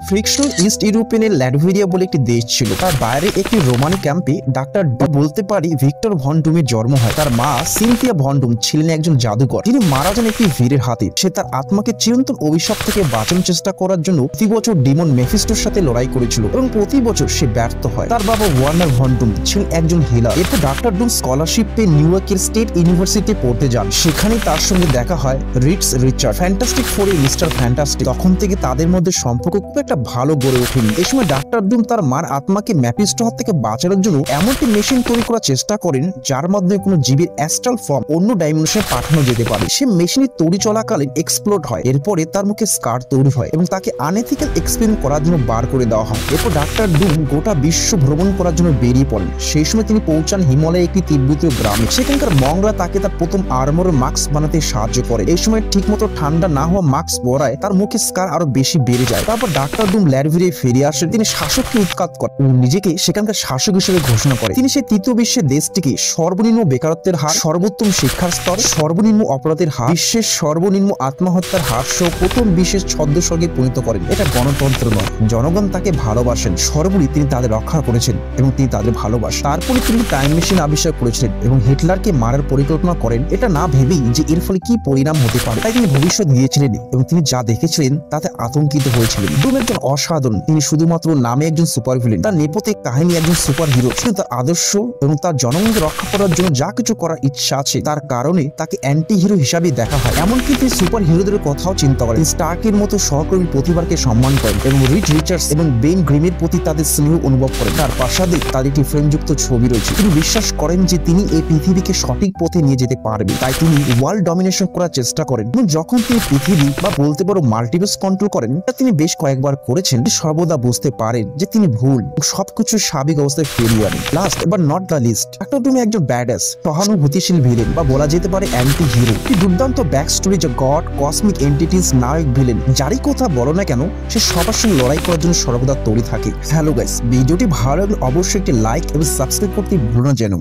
Frictional east ইউরোপিয়ানের Latvia বলে একটি দেশ ছিল। তার বাইরে একটি রোমানি ক্যাম্পে ডাক্তার বলতে পারি ভিক্টর ভন ডুমের জন্ম হয়। তার মা সিনথিয়া ভন ডুম ছিলেন একজন জাদুকর, যিনি মারা যান একটি ভিড়ের হাতে। সে তার আত্মাকে চিরন্তন অভিশাপ থেকে বাঁচানোর চেষ্টা করার জন্য প্রতি বছর ডিমন মেফিস্টোর সাথে লড়াই করেছিল এবং প্রতি বছর সে ব্যর্থ হয়। তার বাবা ওয়ার্নার ভন ডুম ছিলেন একজন হিলার। এরপর ডাক্তার ডুম স্কলারশিপ পেয়ে নিউ ইয়র্কের স্টেট ইউনিভার্সিটিতে পড়তে যান। সেখানেই তার সঙ্গে দেখা হয় রিডস রিচার্ড, ফ্যান্টাস্টিক ফোরে মিস্টার ফ্যান্টাস্টিক। তখন থেকে তাদের মধ্যে সম্পর্ক খুব একটা ভালো গড়ে ওঠেনি। এই সময় ডাক্তার ডুম তার মার আত্মাকে ম্যাফিস্টো হাত থেকে বাঁচানোর জন্য এমন একটি মেশিন তৈরি করার চেষ্টা করেন যার মাধ্যমে কোনো জীবের অ্যাস্ট্রাল ফর্ম অন্য ডাইমেনশনে পাঠানো যেতে পারে। সে মেশিনের তৈরি চলাকালীন এক্সপ্লোড হয়। এরপরে তার মুখে স্কার তৈরি হয় এবং তাকে আনএথিক্যাল এক্সপেরিমেন্ট করার জন্য বার করে দেওয়া হয়। এরপর ডাক্তার ডুম গোটা বিশ্ব ভ্রমণ করার জন্য বেরিয়ে পড়েন। সেই সময় তিনি পৌঁছান হিমালয়ের একটি তিব্বতীয় গ্রামে। সেখানকার মংরা তাকে তার প্রথম আর্মর মাস্ক বানাতে সাহায্য করে। এই সময় ঠিকমতো ঠান্ডা না হওয়া মাস্ক পরায় তার মুখে স্কার আরো বেশি বেড়ে যায়। তারপর ডাক্তার ডুম ল্যাটভিয়ায় ফিরে আসেন। তিনি শাসককে উৎখাত করেন এবং নিজেকে সেখানকার শাসক হিসেবে ঘোষণা করে। তিনি সেই তৃতীয় বিশ্বের দেশটিকে সর্বনিম্ন বেকারত্বের হার, সর্বোত্তম শিক্ষার স্তর, সর্বনিম্ন অপরাধের হার, বিশ্বের সর্বনিম্ন আত্মহত্যার হার সহ প্রথম বিশেষ ছদ্মস্বর্গে পরিণত করেন। এটা গণতন্ত্র নয়, জনগণ তাকে ভালোবাসেন। সর্বোপরি তিনি তাদের রক্ষা করেছেন এবং তিনি তাদের ভালোবাসেন। তারপরে তিনি টাইম মেশিন আবিষ্কার করেছিলেন এবং হিটলারকে মারার পরিকল্পনা করেন, এটা না ভেবেই যে এর ফলে কি পরিণাম হতে পারে। তাই তিনি ভবিষ্যৎ দিয়েছিলেন এবং তিনি যা দেখেছিলেন তাতে আতঙ্কিত হয়েছিলেন। ডুম একজন অসাধারণ, তিনি শুধুমাত্র নামে একজন সুপার ভিলেন। তার নেপথ্যে কাহিনী একজন সুপার হিরো। কিন্তু তার আদর্শ এবং তার জনগণকে রক্ষা করার জন্য যা কিছু করার ইচ্ছা আছে তার কারণে তাকে অ্যান্টি হিরো হিসাবে দেখা হয়। এমনকি তিনি সুপার হিরোদের কথাও চিন্তা করেন। স্টার্কের মতো সহকর্মী প্রতিভাকে সম্মান করেন এবং রিড রিচার্ডস এবং বেন গ্রিমের প্রতি তাদের স্নেহ অনুভব করেন। তার প্রাসাদে তাদের একটি ফ্রেমযুক্ত ছবি রয়েছে। তিনি বিশ্বাস করেন যে তিনি এই পৃথিবীকে সঠিক পথে নিয়ে যেতে পারবেন। তাই তিনি ওয়ার্ল্ড ডমিনেশন করার চেষ্টা করেন এবং যখন তিনি পৃথিবী বা বলতে পারো মাল্টিভার্স কন্ট্রোল করেন, তিনি বেশ কয়েকবার করেছেন, সর্বদা বুঝতে পারেন যে তিনি ভুল, সবকিছু স্বাভাবিক অবস্থায় ফিরিয়ে আনেন। Last but not the least, doctor Doom একজন ব্যাডাস, সহানুভূতিশীল ভিলেন বা বলা যেতে পারে অ্যান্টি হিরো। একটি দুর্দান্ত ব্যাক স্টোরি, যে গড, কসমিক এন্টিটিস, নায়ক, ভিলেন, যারই কথা বলো না কেন সে সবার সঙ্গে লড়াই করার জন্য সর্বদা তৈরি থাকে। হ্যালো গাইস, ভিডিওটি ভালো লাগলে অবশ্যই একটি লাইক এবং সাবস্ক্রাইব করতে ভুলো না যেন।